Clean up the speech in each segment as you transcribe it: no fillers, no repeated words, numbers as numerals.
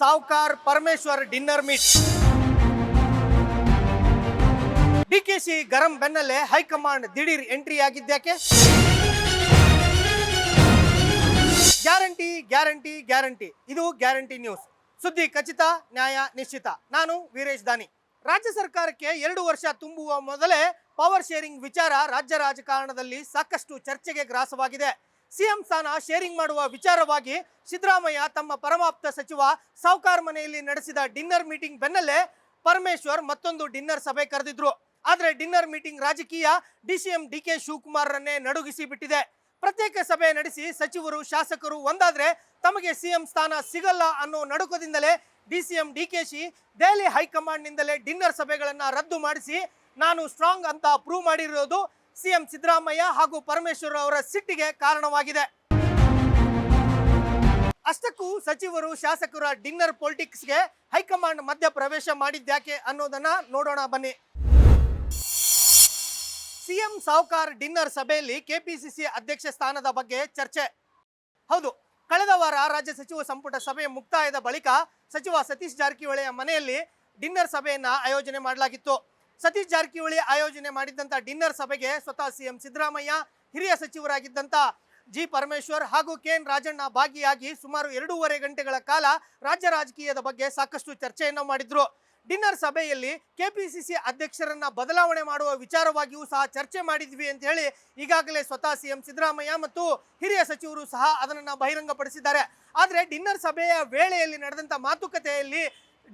ಸಾವ್ಕಾರ್ Parameshwar dinner meet. DKShi ಗರಂ ಬೆನ್ನಲ್ಲೇ high command ದಿಢೀರ್ entry ಆಗಿದ್ಯಾಕೆ? Guarantee guarantee guarantee, ಇದು ಗ್ಯಾರಂಟಿ ನ್ಯೂಸ್. ಸುದ್ದಿ ಖಚಿತ, ನ್ಯಾಯ ನಿಶ್ಚಿತ. ನಾನು ವೀರೇಶ್ ದಾನಿ. ರಾಜ್ಯ ಸರ್ಕಾರಕ್ಕೆ 2 ವರ್ಷ ತುಂಬುವ ಮೊದಲೇ ಪವರ್ ಶೇರಿಂಗ್ ವಿಚಾರ ರಾಜ್ಯ ರಾಜಕಾರಣದಲ್ಲಿ ಸಾಕಷ್ಟು ಚರ್ಚೆಗೆ ಗ್ರಾಸವಾಗಿದೆ. ಸಿಎಂ ಸ್ಥಾನ ಶೇರಿಂಗ್ ಮಾಡುವ ವಿಚಾರವಾಗಿ ಸಿದ್ದರಾಮಯ್ಯ ತಮ್ಮ ಪರಮಾಪ್ತ ಸಚಿವ ಸಾವ್ಕಾರ್ ಮನೆಯಲ್ಲಿ ನಡೆಸಿದ ಡಿನ್ನರ್ ಮೀಟಿಂಗ್ ಬೆನ್ನಲ್ಲೇ ಪರಮೇಶ್ವರ್ ಮತ್ತೊಂದು ಡಿನ್ನರ್ ಸಭೆ ಕರೆದಿದ್ರು. ಆದರೆ ಡಿನ್ನರ್ ಮೀಟಿಂಗ್ ರಾಜಕೀಯ ಡಿಸಿಎಂ ಡಿಕೆ ಶಿವಕುಮಾರ್ರನ್ನೇ ನಡುಗಿಸಿ ಬಿಟ್ಟಿದೆ. ಪ್ರತ್ಯೇಕ ಸಭೆ ನಡೆಸಿ ಸಚಿವರು ಶಾಸಕರು ಒಂದಾದ್ರೆ ತಮಗೆ ಸಿಎಂ ಸ್ಥಾನ ಸಿಗಲ್ಲ ಅನ್ನೋ ನಡುಕದಿಂದಲೇ ಡಿಸಿಎಂ ಡಿಕೆಶಿ ದೆಹಲಿ ಹೈಕಮಾಂಡ್ನಿಂದಲೇ ಡಿನ್ನರ್ ಸಭೆಗಳನ್ನು ರದ್ದು ಮಾಡಿಸಿ ನಾನು ಸ್ಟ್ರಾಂಗ್ ಅಂತ ಪ್ರೂವ್ ಮಾಡಿರೋದು ಸಿಎಂ ಸಿದ್ದರಾಮಯ್ಯ ಹಾಗೂ ಪರಮೇಶ್ವರ್ ಅವರ ಸಿಟ್ಟಿಗೆ ಕಾರಣವಾಗಿದೆ. ಅಷ್ಟಕ್ಕೂ ಸಚಿವರು ಶಾಸಕರ ಡಿನ್ನರ್ ಪೊಲಿಟಿಕ್ಸ್ಗೆ ಹೈಕಮಾಂಡ್ ಮಧ್ಯ ಪ್ರವೇಶ ಮಾಡಿದ್ಯಾಕೆ ಅನ್ನೋದನ್ನ ನೋಡೋಣ ಬನ್ನಿ. ಸಿಎಂ ಸಾವ್ಕಾರ್ ಡಿನ್ನರ್ ಸಭೆಯಲ್ಲಿ ಕೆಪಿಸಿಸಿ ಅಧ್ಯಕ್ಷ ಸ್ಥಾನದ ಬಗ್ಗೆ ಚರ್ಚೆ. ಹೌದು, ಕಳೆದ ವಾರ ರಾಜ್ಯ ಸಚಿವ ಸಂಪುಟ ಸಭೆ ಮುಕ್ತಾಯದ ಬಳಿಕ ಸಚಿವ ಸತೀಶ್ ಜಾರಕಿಹೊಳಿಯ ಮನೆಯಲ್ಲಿ ಡಿನ್ನರ್ ಸಭೆಯನ್ನ ಆಯೋಜನೆ ಮಾಡಲಾಗಿತ್ತು. ಸತೀಶ್ ಜಾರಕಿಹೊಳಿ ಆಯೋಜನೆ ಮಾಡಿದ್ದಂಥ ಡಿನ್ನರ್ ಸಭೆಗೆ ಸ್ವತಃ ಸಿಎಂ ಸಿದ್ದರಾಮಯ್ಯ, ಹಿರಿಯ ಸಚಿವರಾಗಿದ್ದಂಥ ಜಿ ಪರಮೇಶ್ವರ್ ಹಾಗೂ ಕೆಎನ್ ರಾಜಣ್ಣ ಭಾಗಿಯಾಗಿ ಸುಮಾರು 2.5 ಗಂಟೆಗಳ ಕಾಲ ರಾಜ್ಯ ರಾಜಕೀಯದ ಬಗ್ಗೆ ಸಾಕಷ್ಟು ಚರ್ಚೆಯನ್ನು ಮಾಡಿದ್ರು. ಡಿನ್ನರ್ ಸಭೆಯಲ್ಲಿ ಕೆಪಿಸಿಸಿ ಅಧ್ಯಕ್ಷರನ್ನ ಬದಲಾವಣೆ ಮಾಡುವ ವಿಚಾರವಾಗಿಯೂ ಸಹ ಚರ್ಚೆ ಮಾಡಿದ್ವಿ ಅಂತ ಹೇಳಿ ಈಗಾಗಲೇ ಸ್ವತಃ ಸಿಎಂ ಸಿದ್ದರಾಮಯ್ಯ ಮತ್ತು ಹಿರಿಯ ಸಚಿವರು ಸಹ ಅದನ್ನು ಬಹಿರಂಗಪಡಿಸಿದ್ದಾರೆ. ಆದರೆ ಡಿನ್ನರ್ ಸಭೆಯ ವೇಳೆಯಲ್ಲಿ ನಡೆದಂಥ ಮಾತುಕತೆಯಲ್ಲಿ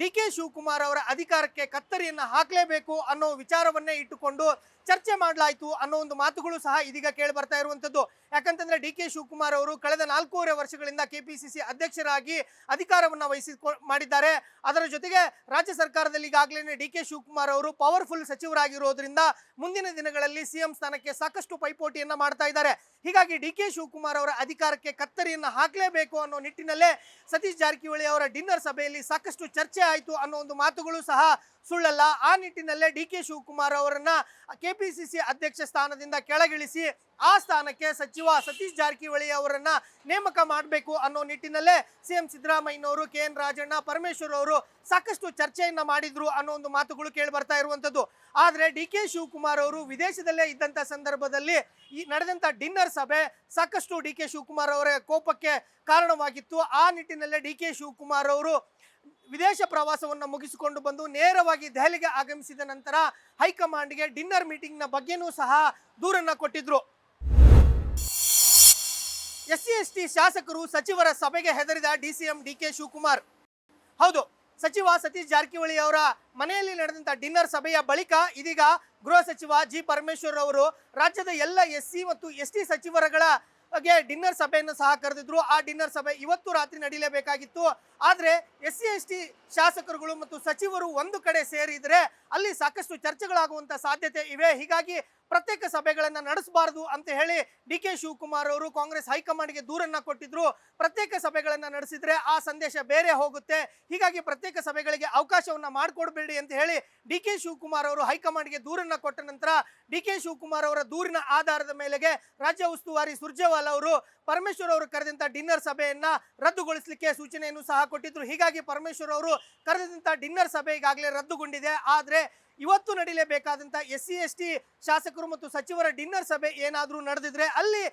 ಡಿಕೆ ಶಿವಕುಮಾರ್ ಅವರ ಅಧಿಕಾರಕ್ಕೆ ಕತ್ತರಿಯನ್ನು ಹಾಕಲೇಬೇಕು ಅನ್ನೋ ವಿಚಾರವನ್ನೇ ಇಟ್ಟುಕೊಂಡು ಚರ್ಚೆ ಮಾಡಲಾಯಿತು ಅನ್ನೋ ಒಂದು ಮಾತುಗಳು ಸಹ ಇದೀಗ ಕೇಳಿ ಬರ್ತಾ ಇರುವಂಥದ್ದು. ಯಾಕಂತಂದ್ರೆ ಡಿಕೆ ಶಿವಕುಮಾರ್ ಅವರು ಕಳೆದ 4.5 ವರ್ಷಗಳಿಂದ ಕೆಪಿಸಿಸಿ ಅಧ್ಯಕ್ಷರಾಗಿ ಅಧಿಕಾರವನ್ನು ಮಾಡಿದ್ದಾರೆ. ಅದರ ಜೊತೆಗೆ ರಾಜ್ಯ ಸರ್ಕಾರದಲ್ಲಿ ಈಗಾಗಲೇ ಡಿಕೆ ಶಿವಕುಮಾರ್ ಅವರು ಪವರ್ಫುಲ್ ಸಚಿವರಾಗಿರೋದ್ರಿಂದ ಮುಂದಿನ ದಿನಗಳಲ್ಲಿ ಸಿಎಂ ಸ್ಥಾನಕ್ಕೆ ಸಾಕಷ್ಟು ಪೈಪೋಟಿಯನ್ನ ಮಾಡ್ತಾ ಇದ್ದಾರೆ. ಹೀಗಾಗಿ ಡಿಕೆ ಶಿವಕುಮಾರ್ ಅವರ ಅಧಿಕಾರಕ್ಕೆ ಕತ್ತರಿಯನ್ನು ಹಾಕಲೇಬೇಕು ಅನ್ನೋ ನಿಟ್ಟಿನಲ್ಲೇ ಸತೀಶ್ ಜಾರಕಿಹೊಳಿ ಅವರ ಡಿನ್ನರ್ ಸಭೆಯಲ್ಲಿ ಸಾಕಷ್ಟು ಚರ್ಚೆ ಆಯಿತು ಅನ್ನೋ ಒಂದು ಮಾತುಗಳು ಸಹ ಸುಳ್ಳಲ್ಲ. ಆ ನಿಟ್ಟಿನಲ್ಲೇ ಡಿಕೆ ಶಿವಕುಮಾರ್ ಅವರನ್ನ ಕೆಪಿಸಿಸಿ ಅಧ್ಯಕ್ಷ ಸ್ಥಾನದಿಂದ ಕೆಳಗಿಳಿಸಿ ಆ ಸ್ಥಾನಕ್ಕೆ ಸಚಿವ ಸತೀಶ್ ಜಾರಕಿಹೊಳಿ ಅವರನ್ನ ನೇಮಕ ಮಾಡಬೇಕು ಅನ್ನೋ ನಿಟ್ಟಿನಲ್ಲೇ ಸಿಎಂ ಸಿದ್ದರಾಮಯ್ಯನವರು, ಕೆಎನ್ ರಾಜಣ್ಣ, ಪರಮೇಶ್ವರ್ ಅವರು ಸಾಕಷ್ಟು ಚರ್ಚೆಯನ್ನ ಮಾಡಿದ್ರು ಅನ್ನೋ ಒಂದು ಮಾತುಗಳು ಕೇಳಿ ಬರ್ತಾ ಇರುವಂಥದ್ದು. ಆದರೆ ಡಿಕೆ ಶಿವಕುಮಾರ್ ಅವರು ವಿದೇಶದಲ್ಲೇ ಇದ್ದಂಥ ಸಂದರ್ಭದಲ್ಲಿ ಈ ನಡೆದಂಥ ಡಿನ್ನರ್ ಸಭೆ ಸಾಕಷ್ಟು ಡಿಕೆ ಶಿವಕುಮಾರ್ ಅವರ ಕೋಪಕ್ಕೆ ಕಾರಣವಾಗಿತ್ತು. ಆ ನಿಟ್ಟಿನಲ್ಲೇ ಡಿಕೆ ಶಿವಕುಮಾರ್ ಅವರು ವಿದೇಶ ಪ್ರವಾಸವನ್ನು ಮುಗಿಸಿಕೊಂಡು ಬಂದು ನೇರವಾಗಿ ದೆಹಲಿಗೆ ಆಗಮಿಸಿದ ನಂತರ ಹೈಕಮಾಂಡ್ಗೆ ಡಿನ್ನರ್ ಮೀಟಿಂಗ್ನ ಬಗ್ಗೆನೂ ಸಹ ದೂರನ್ನ ಕೊಟ್ಟಿದ್ರು. ಎಸ್ಸಿ ಎಸ್ಟಿ ಶಾಸಕರು ಸಚಿವರ ಸಭೆಗೆ ಹೆದರಿದ ಡಿಸಿಎಂ ಡಿಕೆ ಶಿವಕುಮಾರ್. ಹೌದು, ಸಚಿವ ಸತೀಶ್ ಜಾರಕಿಹೊಳಿ ಅವರ ಮನೆಯಲ್ಲಿ ನಡೆದಂಥ ಡಿನ್ನರ್ ಸಭೆಯ ಬಳಿಕ ಇದೀಗ ಗೃಹ ಸಚಿವ ಜಿ ಪರಮೇಶ್ವರ್ ಅವರು ರಾಜ್ಯದ ಎಲ್ಲ ಎಸ್ಸಿ ಮತ್ತು ಎಸ್ಟಿ ಸಚಿವರುಗಳ ಡಿನ್ನರ್ ಸಭೆಯನ್ನು ಸಹ ಕರೆದಿದ್ರು. ಆ ಡಿನ್ನರ್ ಸಭೆ ಇವತ್ತು ರಾತ್ರಿ ನಡೀಲೇಬೇಕಾಗಿತ್ತು. ಆದರೆ ಎಸ್ಸಿ ಎಸ್ಟಿ ಶಾಸಕರುಗಳು ಮತ್ತು ಸಚಿವರು ಒಂದು ಕಡೆ ಸೇರಿದರೆ ಅಲ್ಲಿ ಸಾಕಷ್ಟು ಚರ್ಚೆಗಳಾಗುವಂಥ ಸಾಧ್ಯತೆ ಇವೆ. ಹೀಗಾಗಿ ಪ್ರತ್ಯೇಕ ಸಭೆಗಳನ್ನು ನಡೆಸಬಾರದು ಅಂತ ಹೇಳಿ ಡಿಕೆ ಶಿವಕುಮಾರ್ ಅವರು ಕಾಂಗ್ರೆಸ್ ಹೈಕಮಾಂಡ್ಗೆ ದೂರನ್ನ ಕೊಟ್ಟಿದ್ರು. ಪ್ರತ್ಯೇಕ ಸಭೆಗಳನ್ನು ನಡೆಸಿದ್ರೆ ಆ ಸಂದೇಶ ಬೇರೆ ಹೋಗುತ್ತೆ, ಹೀಗಾಗಿ ಪ್ರತ್ಯೇಕ ಸಭೆಗಳಿಗೆ ಅವಕಾಶವನ್ನ ಮಾಡಿಕೊಡ್ಬೇಡಿ ಅಂತ ಹೇಳಿ ಡಿಕೆ ಶಿವಕುಮಾರ್ ಅವರು ಹೈಕಮಾಂಡ್ಗೆ ದೂರನ್ನ ಕೊಟ್ಟ ನಂತರ ಡಿಕೆ ಶಿವಕುಮಾರ್ ಅವರ ದೂರಿನ ಆಧಾರದ ಮೇಲೆಗೆ ರಾಜ್ಯ ಉಸ್ತುವಾರಿ ಸುರ್ಜೇವಾಲಾ ಅವರು ಪರಮೇಶ್ವರ್ ಅವರು ಕರೆದಂಥ ಡಿನ್ನರ್ ಸಭೆಯನ್ನ ರದ್ದುಗೊಳಿಸಲಿಕ್ಕೆ ಸೂಚನೆಯನ್ನು ಸಹ ಕೊಟ್ಟಿದ್ರು. ಹೀಗಾಗಿ ಪರಮೇಶ್ವರ್ ಅವರು ಕರೆದಂಥ ಡಿನ್ನರ್ ಸಭೆ ಈಗಾಗಲೇ ರದ್ದುಗೊಂಡಿದೆ. ಆದರೆ ಇವತ್ತು ನಡೀಲೇಬೇಕಾದಂಥ ಎಸ್ಸಿ ಎಸ್ಟಿ ಶಾಸಕರು ಮತ್ತು ಸಚಿವರ ಡಿನ್ನರ್ ಸಭೆ ಏನಾದರೂ ನಡೆದಿದ್ರೆ ಅಲ್ಲಿ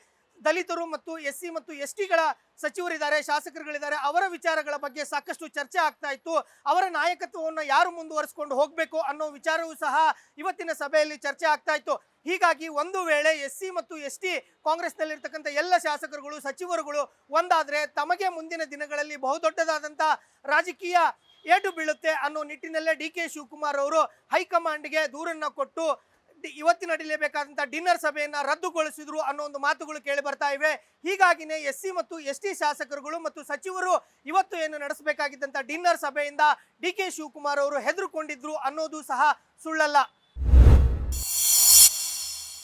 ದಲಿತರು ಮತ್ತು ಎಸ್ಸಿ ಮತ್ತು ಎಸ್ಟಿಗಳ ಸಚಿವರಿದ್ದಾರೆ, ಶಾಸಕರುಗಳಿದ್ದಾರೆ, ಅವರ ವಿಚಾರಗಳ ಬಗ್ಗೆ ಸಾಕಷ್ಟು ಚರ್ಚೆ ಆಗ್ತಾ ಇತ್ತು. ಅವರ ನಾಯಕತ್ವವನ್ನು ಯಾರು ಮುಂದುವರಿಸಿಕೊಂಡು ಹೋಗಬೇಕು ಅನ್ನೋ ವಿಚಾರವೂ ಸಹ ಇವತ್ತಿನ ಸಭೆಯಲ್ಲಿ ಚರ್ಚೆ ಆಗ್ತಾ ಇತ್ತು. ಹೀಗಾಗಿ ಒಂದು ವೇಳೆ ಎಸ್ಸಿ ಮತ್ತು ಎಸ್ಟಿ ಕಾಂಗ್ರೆಸ್ನಲ್ಲಿರ್ತಕ್ಕಂಥ ಎಲ್ಲ ಶಾಸಕರುಗಳು, ಸಚಿವರುಗಳು ಒಂದಾದರೆ ತಮಗೆ ಮುಂದಿನ ದಿನಗಳಲ್ಲಿ ಬಹುದೊಡ್ಡದಾದಂಥ ರಾಜಕೀಯ ಏಟು ಬೀಳುತ್ತೆ ಅನ್ನೋ ನಿಟ್ಟಿನಲ್ಲೇ ಡಿಕೆ ಶಿವಕುಮಾರ್ ಅವರು ಹೈಕಮಾಂಡ್ಗೆ ದೂರನ್ನ ಕೊಟ್ಟು ಇವತ್ತಿನ ನಡೀಲೇಬೇಕಾದಂಥ ಡಿನ್ನರ್ ಸಭೆಯನ್ನು ರದ್ದುಗೊಳಿಸಿದ್ರು ಅನ್ನೋ ಒಂದು ಮಾತುಗಳು ಕೇಳಿ ಬರ್ತಾ ಇವೆ. ಹೀಗಾಗಿನೇ ಎಸ್ಸಿ ಮತ್ತು ಎಸ್ಟಿ ಶಾಸಕರುಗಳು ಮತ್ತು ಸಚಿವರು ಇವತ್ತು ಏನು ನಡೆಸಬೇಕಾಗಿದ್ದಂಥ ಡಿನ್ನರ್ ಸಭೆಯಿಂದ ಡಿಕೆ ಶಿವಕುಮಾರ್ ಅವರು ಹೆದರುಕೊಂಡಿದ್ರು ಅನ್ನೋದು ಸಹ ಸುಳ್ಳಲ್ಲ.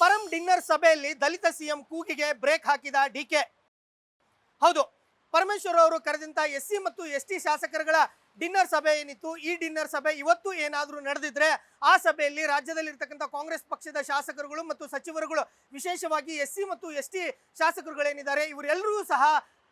ಪರಂ ಡಿನ್ನರ್ ಸಭೆಯಲ್ಲಿ ದಲಿತ ಸಿಎಂ ಕೂಗಿಗೆ ಬ್ರೇಕ್ ಹಾಕಿದ ಡಿಕೆ. ಹೌದು, ಪರಮೇಶ್ವರ್ ಅವರು ಕರೆದಂಥ ಎಸ್ಸಿ ಮತ್ತು ಎಸ್ಟಿ ಶಾಸಕರುಗಳ ಡಿನ್ನರ್ ಸಭೆ ಏನಿತ್ತು, ಈ ಡಿನ್ನರ್ ಸಭೆ ಇವತ್ತು ಏನಾದರೂ ನಡೆದಿದ್ರೆ ಆ ಸಭೆಯಲ್ಲಿ ರಾಜ್ಯದಲ್ಲಿರ್ತಕ್ಕಂಥ ಕಾಂಗ್ರೆಸ್ ಪಕ್ಷದ ಶಾಸಕರುಗಳು ಮತ್ತು ಸಚಿವರುಗಳು, ವಿಶೇಷವಾಗಿ ಎಸ್ಸಿ ಮತ್ತು ಎಸ್ಟಿ ಶಾಸಕರುಗಳೇನಿದ್ದಾರೆ ಇವರೆಲ್ಲರೂ ಸಹ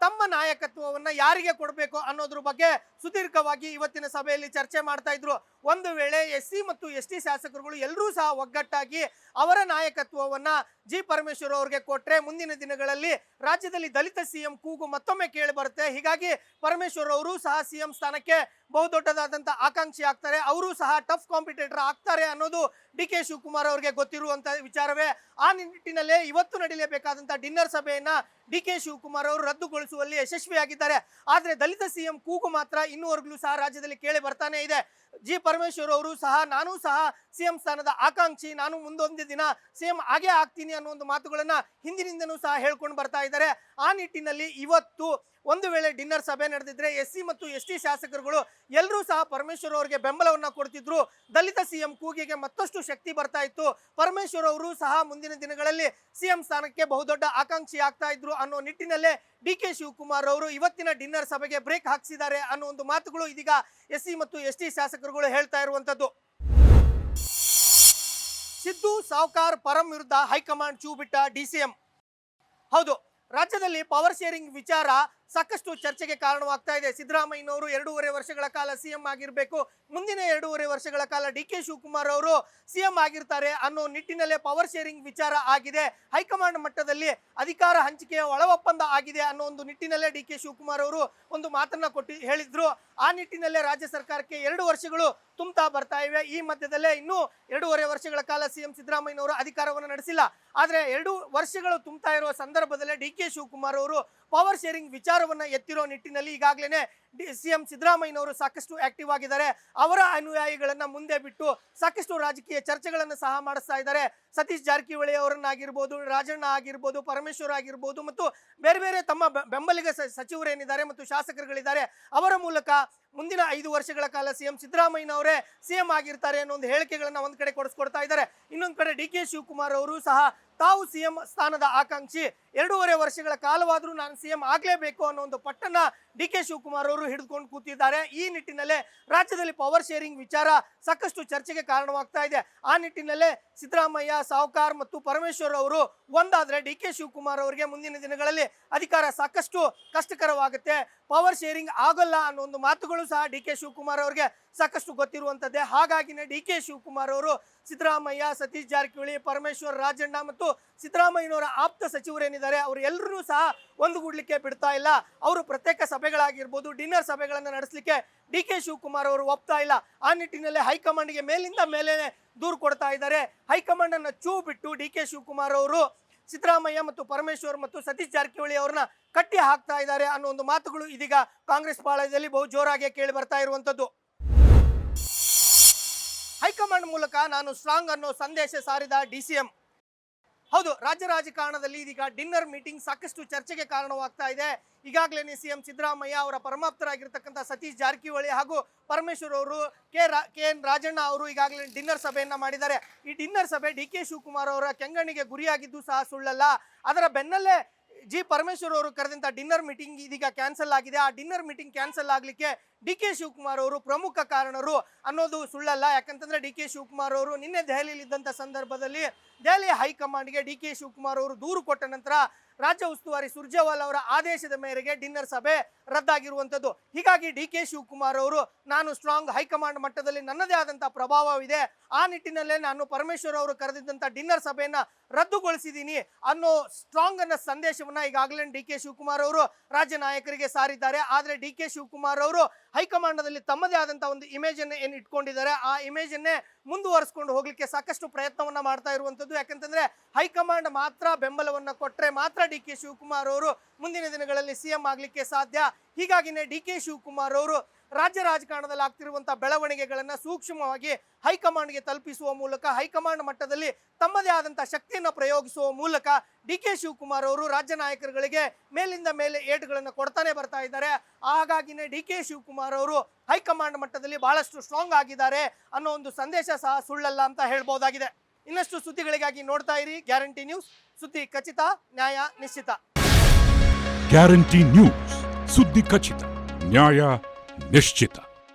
ತಮ್ಮ ನಾಯಕತ್ವವನ್ನ ಯಾರಿಗೆ ಕೊಡಬೇಕು ಅನ್ನೋದ್ರ ಬಗ್ಗೆ ಸುದೀರ್ಘವಾಗಿ ಇವತ್ತಿನ ಸಭೆಯಲ್ಲಿ ಚರ್ಚೆ ಮಾಡ್ತಾ ಇದ್ರು. ಒಂದು ವೇಳೆ SC ಮತ್ತು ST ಶಾಸಕರುಗಳು ಎಲ್ಲರೂ ಸಹ ಒಗ್ಗಟ್ಟಾಗಿ ಅವರ ನಾಯಕತ್ವವನ್ನ ಜಿ ಪರಮೇಶ್ವರ್ ಅವರಿಗೆ ಕೊಟ್ರೆ ಮುಂದಿನ ದಿನಗಳಲ್ಲಿ ರಾಜ್ಯದಲ್ಲಿ ದಲಿತ ಸಿಎಂ ಕೂಗು ಮತ್ತೊಮ್ಮೆ ಕೇಳಿ ಬರುತ್ತೆ. ಹೀಗಾಗಿ ಪರಮೇಶ್ವರ್ ಅವರು ಸಹ ಸಿಎಂ ಸ್ಥಾನಕ್ಕೆ ಬಹುದೊಡ್ಡದಾದಂತ ಆಕಾಂಕ್ಷಿ ಆಗ್ತಾರೆ, ಅವರು ಸಹ ಟಫ್ ಕಾಂಪಿಟೇಟರ್ ಆಗ್ತಾರೆ ಅನ್ನೋದು DK ಶಿವಕುಮಾರ್ ಅವರಿಗೆ ಗೊತ್ತಿರುವಂತ ವಿಚಾರವೇ. ಆ ನಿಟ್ಟಿನಲ್ಲೇ ಇವತ್ತು ನಡೀಲೇಬೇಕಾದಂತ ಡಿನ್ನರ್ ಸಭೆಯನ್ನ DK ಶಿವಕುಮಾರ್ ಅವರು ರದ್ದುಗೊಳಿಸುವಲ್ಲಿ ಯಶಸ್ವಿಯಾಗಿದ್ದಾರೆ. ಆದ್ರೆ ದಲಿತ ಸಿಎಂ ಕೂಗು ಮಾತ್ರ ಇನ್ನೂವರೆಗೂ ಸಹ ರಾಜ್ಯದಲ್ಲಿ ಕೇಳಿ ಬರ್ತಾನೆ ಇದೆ. ಜಿ ಪರಮೇಶ್ವರ್ ಅವರು ಸಹ ನಾನು ಸಹ ಸಿಎಂ ಸ್ಥಾನದ ಆಕಾಂಕ್ಷಿ, ನಾನು ಮುಂದೊಂದು ದಿನ ಸಿಎಂ ಆಗೇ ಆಗ್ತೀನಿ ಅನ್ನೋ ಒಂದು ಮಾತುಗಳನ್ನ ಹಿಂದಿನಿಂದನೂ ಸಹ ಹೇಳ್ಕೊಂಡು ಬರ್ತಾ ಇದ್ದಾರೆ. ಆ ನಿಟ್ಟಿನಲ್ಲಿ ಇವತ್ತು ಒಂದು ವೇಳೆ ಡಿನ್ನರ್ ಸಭೆ ನಡೆದಿದ್ರೆ SC ಮತ್ತು ST ಶಾಸಕರುಗಳು ಎಲ್ಲರೂ ಸಹ ಪರಮೇಶ್ವರ್ ಅವರಿಗೆ ಬೆಂಬಲವನ್ನ ಕೊಡ್ತಿದ್ರು. ದಲಿತ ಸಿಎಂ ಕೂಗಿಗೆ ಮತ್ತಷ್ಟು ಶಕ್ತಿ ಬರ್ತಾ ಇತ್ತು. ಪರಮೇಶ್ವರ್ ಅವರು ಸಹ ಮುಂದಿನ ದಿನಗಳಲ್ಲಿ ಸಿಎಂ ಸ್ಥಾನಕ್ಕೆ ಬಹುದೊಡ್ಡ ಆಕಾಂಕ್ಷಿ ಆಗ್ತಾ ಇದ್ರು ಅನ್ನೋ ನಿಟ್ಟಿನಲ್ಲೇ DK ಶಿವಕುಮಾರ್ ಅವರು ಇವತ್ತಿನ ಡಿನ್ನರ್ ಸಭೆಗೆ ಬ್ರೇಕ್ ಹಾಕಿಸಿದ್ದಾರೆ ಅನ್ನೋ ಒಂದು ಮಾತುಗಳು ಇದೀಗ SC ಮತ್ತು ST ಶಾಸಕರುಗಳು ಹೇಳ್ತಾ ಇರುವಂತದ್ದು. ಸಿದ್ದು ಸಾವ್ಕಾರ್ ಪರಂ ವಿರುದ್ಧ ಹೈಕಮಾಂಡ್ ಚೂ ಬಿಟ್ಟ DCM. ಹೌದು, ರಾಜ್ಯದಲ್ಲಿ ಪವರ್ ಶೇರಿಂಗ್ ವಿಚಾರ ಸಾಕಷ್ಟು ಚರ್ಚೆಗೆ ಕಾರಣವಾಗ್ತಾ ಇದೆ. ಸಿದ್ದರಾಮಯ್ಯನವರು 2.5 ವರ್ಷಗಳ ಕಾಲ ಸಿಎಂ ಆಗಿರಬೇಕು, ಮುಂದಿನ 2.5 ವರ್ಷಗಳ ಕಾಲ DK ಶಿವಕುಮಾರ್ ಅವರು ಸಿಎಂ ಆಗಿರ್ತಾರೆ ಅನ್ನೋ ನಿಟ್ಟಿನಲ್ಲೇ ಪವರ್ ಶೇರಿಂಗ್ ವಿಚಾರ ಆಗಿದೆ. ಹೈಕಮಾಂಡ್ ಮಟ್ಟದಲ್ಲಿ ಅಧಿಕಾರ ಹಂಚಿಕೆಯ ಒಳ ಒಪ್ಪಂದ ಆಗಿದೆ ಅನ್ನೋ ಒಂದು ನಿಟ್ಟಿನಲ್ಲೇ DK ಶಿವಕುಮಾರ್ ಅವರು ಒಂದು ಮಾತನ್ನ ಹೇಳಿದ್ರು. ಆ ನಿಟ್ಟಿನಲ್ಲೇ ರಾಜ್ಯ ಸರ್ಕಾರಕ್ಕೆ 2 ವರ್ಷಗಳು ತುಂಬ್ತಾ ಬರ್ತಾ ಇವೆ. ಈ ಮಧ್ಯದಲ್ಲೇ ಇನ್ನೂ 2.5 ವರ್ಷಗಳ ಕಾಲ ಸಿಎಂ ಸಿದ್ದರಾಮಯ್ಯನವರು ಅಧಿಕಾರವನ್ನು ನಡೆಸಿಲ್ಲ. ಆದ್ರೆ 2 ವರ್ಷಗಳು ತುಂಬ್ತಾ ಇರುವ ಸಂದರ್ಭದಲ್ಲೇ DK ಶಿವಕುಮಾರ್ ಅವರು ಪವರ್ ಶೇರಿಂಗ್ ವಿಚಾರವನ್ನ ಎತ್ತಿರೋ ನಿಟ್ಟಿನಲ್ಲಿ ಈಗಾಗಲೇ ಸಿಎಂ ಸಿದ್ದರಾಮಯ್ಯನವರು ಸಾಕಷ್ಟು ಆಕ್ಟಿವ್ ಆಗಿದ್ದಾರೆ. ಅವರ ಅನುಯಾಯಿಗಳನ್ನ ಮುಂದೆ ಬಿಟ್ಟು ಸಾಕಷ್ಟು ರಾಜಕೀಯ ಚರ್ಚೆಗಳನ್ನು ಸಹ ಮಾಡಿಸ್ತಾ ಇದ್ದಾರೆ. ಸತೀಶ್ ಜಾರಕಿಹೊಳಿ ಅವರನ್ನಾಗಿರ್ಬೋದು, ರಾಜಣ್ಣ ಆಗಿರ್ಬೋದು, ಪರಮೇಶ್ವರ್ ಆಗಿರ್ಬೋದು ಮತ್ತು ಬೇರೆ ಬೇರೆ ತಮ್ಮ ಬೆಂಬಲಿಗ ಸಚಿವರೇನಿದ್ದಾರೆ ಮತ್ತು ಶಾಸಕರುಗಳಿದ್ದಾರೆ, ಅವರ ಮೂಲಕ ಮುಂದಿನ 5 ವರ್ಷಗಳ ಕಾಲ ಸಿಎಂ ಸಿದ್ದರಾಮಯ್ಯನವರೇ ಸಿಎಂ ಆಗಿರ್ತಾರೆ ಅನ್ನೋ ಒಂದು ಹೇಳಿಕೆಗಳನ್ನ ಒಂದ್ ಕಡೆ ಕೊಡಿಸ್ಕೊಡ್ತಾ ಇದ್ದಾರೆ. ಇನ್ನೊಂದು ಕಡೆ DK ಶಿವಕುಮಾರ್ ಅವರು ಸಹ ತಾವು ಸಿಎಂ ಸ್ಥಾನದ ಆಕಾಂಕ್ಷಿ, 2.5 ವರ್ಷಗಳ ಕಾಲವಾದರೂ ನಾನು ಸಿಎಂ ಆಗ್ಲೇಬೇಕು ಅನ್ನೋ ಒಂದು ಪಟ್ಟನ್ನ DK ಶಿವಕುಮಾರ್ ಅವರು ಹಿಡಿದುಕೊಂಡು ಕೂತಿದ್ದಾರೆ. ಈ ನಿಟ್ಟಿನಲ್ಲೇ ರಾಜ್ಯದಲ್ಲಿ ಪವರ್ ಶೇರಿಂಗ್ ವಿಚಾರ ಸಾಕಷ್ಟು ಚರ್ಚೆಗೆ ಕಾರಣವಾಗ್ತಾ ಇದೆ. ಆ ನಿಟ್ಟಿನಲ್ಲೇ ಸಿದ್ದರಾಮಯ್ಯ, ಸಾವ್ಕಾರ್ ಮತ್ತು ಪರಮೇಶ್ವರ್ ಅವರು ಒಂದಾದ್ರೆ DK ಶಿವಕುಮಾರ್ ಅವರಿಗೆ ಮುಂದಿನ ದಿನಗಳಲ್ಲಿ ಅಧಿಕಾರ ಸಾಕಷ್ಟು ಕಷ್ಟಕರವಾಗುತ್ತೆ, ಪವರ್ ಶೇರಿಂಗ್ ಆಗಲ್ಲ ಅನ್ನೋ ಒಂದು ಮಾತುಗಳು ಸಹ DK ಶಿವಕುಮಾರ್ ಅವರಿಗೆ ಸಾಕಷ್ಟು ಗೊತ್ತಿರುವಂತದ್ದೇ. ಹಾಗಾಗಿನೇ DK ಶಿವಕುಮಾರ್ ಅವರು ಸಿದ್ದರಾಮಯ್ಯ, ಸತೀಶ್ ಜಾರಕಿಹೊಳಿ, ಪರಮೇಶ್ವರ್, ರಾಜಣ್ಣ ಮತ್ತು ಸಿದ್ದರಾಮಯ್ಯನವರ ಆಪ್ತ ಸಚಿವರೇನಿದ್ದಾರೆ ಅವರು ಎಲ್ಲರೂ ಸಹ ಒಂದುಗೂಡ್ಲಿಕ್ಕೆ ಬಿಡ್ತಾ ಇಲ್ಲ. ಅವರು ಪ್ರತ್ಯೇಕ ಸಭೆಗಳಾಗಿರ್ಬೋದು, ಡಿನ್ನರ್ ಸಭೆಗಳನ್ನು ನಡೆಸಲಿಕ್ಕೆ DK ಶಿವಕುಮಾರ್ ಅವರು ಒಪ್ತಾ ಇಲ್ಲ. ಆ ನಿಟ್ಟಿನಲ್ಲಿ ಹೈಕಮಾಂಡ್ಗೆ ಮೇಲಿಂದ ಮೇಲೆ ದೂರು ಕೊಡ್ತಾ ಇದ್ದಾರೆ. ಹೈಕಮಾಂಡ್ ಅನ್ನ ಚೂ ಬಿಟ್ಟು DK ಶಿವಕುಮಾರ್ ಅವರು ಸಿದ್ದರಾಮಯ್ಯ ಮತ್ತು ಪರಮೇಶ್ವರ್ ಮತ್ತು ಸತೀಶ್ ಜಾರಕಿಹೊಳಿ ಅವರನ್ನ ಕಟ್ಟಿ ಹಾಕ್ತಾ ಇದ್ದಾರೆ ಅನ್ನೋ ಒಂದು ಮಾತುಗಳು ಇದೀಗ ಕಾಂಗ್ರೆಸ್ ಪಾಳಯದಲ್ಲಿ ಬಹು ಜೋರಾಗಿ ಕೇಳಿ ಬರ್ತಾ ಇರುವಂತದ್ದು. ಹೈಕಮಾಂಡ್ ಮೂಲಕ ನಾನು ಸ್ಟ್ರಾಂಗ್ ಅನ್ನೋ ಸಂದೇಶ ಸಾರಿದ DCM. ಹೌದು, ರಾಜ್ಯ ರಾಜಕಾರಣದಲ್ಲಿ ಇದೀಗ ಡಿನ್ನರ್ ಮೀಟಿಂಗ್ ಸಾಕಷ್ಟು ಚರ್ಚೆಗೆ ಕಾರಣವಾಗ್ತಾ ಇದೆ. ಈಗಾಗಲೇ ಸಿಎಂ ಸಿದ್ದರಾಮಯ್ಯ ಅವರ ಪರಮಾಪ್ತರಾಗಿರ್ತಕ್ಕಂಥ ಸತೀಶ್ ಜಾರಕಿಹೊಳಿ ಹಾಗೂ ಪರಮೇಶ್ವರ್ ಅವರು, KN ರಾಜಣ್ಣ ಅವರು ಈಗಾಗಲೇ ಡಿನ್ನರ್ ಸಭೆಯನ್ನ ಮಾಡಿದ್ದಾರೆ. ಈ ಡಿನ್ನರ್ ಸಭೆ DK ಶಿವಕುಮಾರ್ ಅವರ ಕೆಂಗಣ್ಣಿಗೆ ಗುರಿಯಾಗಿದ್ದು ಸಹ ಸುಳ್ಳಲ್ಲ. ಅದರ ಬೆನ್ನಲ್ಲೇ ಜಿ ಪರಮೇಶ್ವರ್ ಅವರು ಕರೆದಂತ ಡಿನ್ನರ್ ಮೀಟಿಂಗ್ ಇದೀಗ ಕ್ಯಾನ್ಸಲ್ ಆಗಿದೆ. ಆ ಡಿನ್ನರ್ ಮೀಟಿಂಗ್ ಕ್ಯಾನ್ಸಲ್ ಆಗ್ಲಿಕ್ಕೆ DK ಶಿವಕುಮಾರ್ ಅವರು ಪ್ರಮುಖ ಕಾರಣರು ಅನ್ನೋದು ಸುಳ್ಳಲ್ಲ. ಯಾಕಂತಂದ್ರೆ DK ಶಿವಕುಮಾರ್ ಅವರು ನಿನ್ನೆ ದೆಹಲಿಯಲ್ಲಿ ಇದ್ದಂತ ಸಂದರ್ಭದಲ್ಲಿ ದೆಹಲಿ ಹೈಕಮಾಂಡ್ಗೆ DK ಶಿವಕುಮಾರ್ ಅವರು ದೂರು ಕೊಟ್ಟ ನಂತರ ರಾಜ್ಯ ಉಸ್ತುವಾರಿ ಸುರ್ಜೇವಾಲಾ ಅವರ ಆದೇಶದ ಮೇರೆಗೆ ಡಿನ್ನರ್ ಸಭೆ ರದ್ದಾಗಿರುವಂತದ್ದು. ಹೀಗಾಗಿ DK ಶಿವಕುಮಾರ್ ಅವರು ನಾನು ಸ್ಟ್ರಾಂಗ್, ಹೈಕಮಾಂಡ್ ಮಟ್ಟದಲ್ಲಿ ನನ್ನದೇ ಆದಂತಹ ಪ್ರಭಾವವಿದೆ, ಆ ನಿಟ್ಟಿನಲ್ಲೇ ನಾನು ಪರಮೇಶ್ವರ್ ಅವರು ಕರೆದಿದ್ದಂತ ಡಿನ್ನರ್ ಸಭೆಯನ್ನ ರದ್ದುಗೊಳಿಸಿದ್ದೀನಿ ಅನ್ನೋ ಸ್ಟ್ರಾಂಗ್ ಅನ್ನೋ ಸಂದೇಶವನ್ನ ಈಗಾಗಲೇ DK ಶಿವಕುಮಾರ್ ಅವರು ರಾಜ್ಯ ನಾಯಕರಿಗೆ ಸಾರಿದ್ದಾರೆ. ಆದ್ರೆ DK ಶಿವಕುಮಾರ್ ಅವರು ಹೈಕಮಾಂಡದಲ್ಲಿ ತಮ್ಮದೇ ಆದಂತಹ ಒಂದು ಇಮೇಜ್ ಅನ್ನು ಏನು ಇಟ್ಕೊಂಡಿದ್ದಾರೆ, ಆ ಇಮೇಜ್ ಅನ್ನೇ ಮುಂದುವರಿಸಿಕೊಂಡು ಹೋಗ್ಲಿಕ್ಕೆ ಸಾಕಷ್ಟು ಪ್ರಯತ್ನವನ್ನ ಮಾಡ್ತಾ ಇರುವಂತದ್ದು. ಯಾಕಂತಂದ್ರೆ ಹೈಕಮಾಂಡ್ ಮಾತ್ರ ಬೆಂಬಲವನ್ನ ಕೊಟ್ರೆ ಮಾತ್ರ DK ಶಿವಕುಮಾರ್ ಅವರು ಮುಂದಿನ ದಿನಗಳಲ್ಲಿ ಸಿಎಂ ಆಗ್ಲಿಕ್ಕೆ ಸಾಧ್ಯ. ಹೀಗಾಗಿನೇ DK ಶಿವಕುಮಾರ್ ಅವರು ರಾಜ್ಯ ರಾಜಕಾರಣದಲ್ಲಿ ಆಗ್ತಿರುವಂತಹ ಬೆಳವಣಿಗೆಗಳನ್ನ ಸೂಕ್ಷ್ಮವಾಗಿ ಹೈಕಮಾಂಡ್ಗೆ ತಲುಪಿಸುವ ಮೂಲಕ, ಹೈಕಮಾಂಡ್ ಮಟ್ಟದಲ್ಲಿ ತಮ್ಮದೇ ಆದಂತಹ ಶಕ್ತಿಯನ್ನು ಪ್ರಯೋಗಿಸುವ ಮೂಲಕ DK ಶಿವಕುಮಾರ್ ಅವರು ರಾಜ್ಯ ನಾಯಕರುಗಳಿಗೆ ಮೇಲಿಂದ ಮೇಲೆ ಏಟುಗಳನ್ನು ಕೊಡ್ತಾನೆ ಬರ್ತಾ ಇದ್ದಾರೆ. ಹಾಗಾಗಿನೇ DK ಶಿವಕುಮಾರ್ ಅವರು ಹೈಕಮಾಂಡ್ ಮಟ್ಟದಲ್ಲಿ ಬಹಳಷ್ಟು ಸ್ಟ್ರಾಂಗ್ ಆಗಿದ್ದಾರೆ ಅನ್ನೋ ಒಂದು ಸಂದೇಶ ಸಹ ಸುಳ್ಳಲ್ಲ ಅಂತ ಹೇಳ್ಬಹುದಾಗಿದೆ. ಇನ್ನಷ್ಟು ಸುದ್ದಿಗಳಿಗಾಗಿ ನೋಡ್ತಾ ಇರಿ ಗ್ಯಾರಂಟಿ ನ್ಯೂಸ್. ಸುದ್ದಿ ಖಚಿತ, ನ್ಯಾಯ ನಿಶ್ಚಿತ. ಗ್ಯಾರಂಟಿ ನ್ಯೂಸ್, ಸುದ್ದಿ ಖಚಿತ, ನ್ಯಾಯ ನಿಶ್ಚಿತ.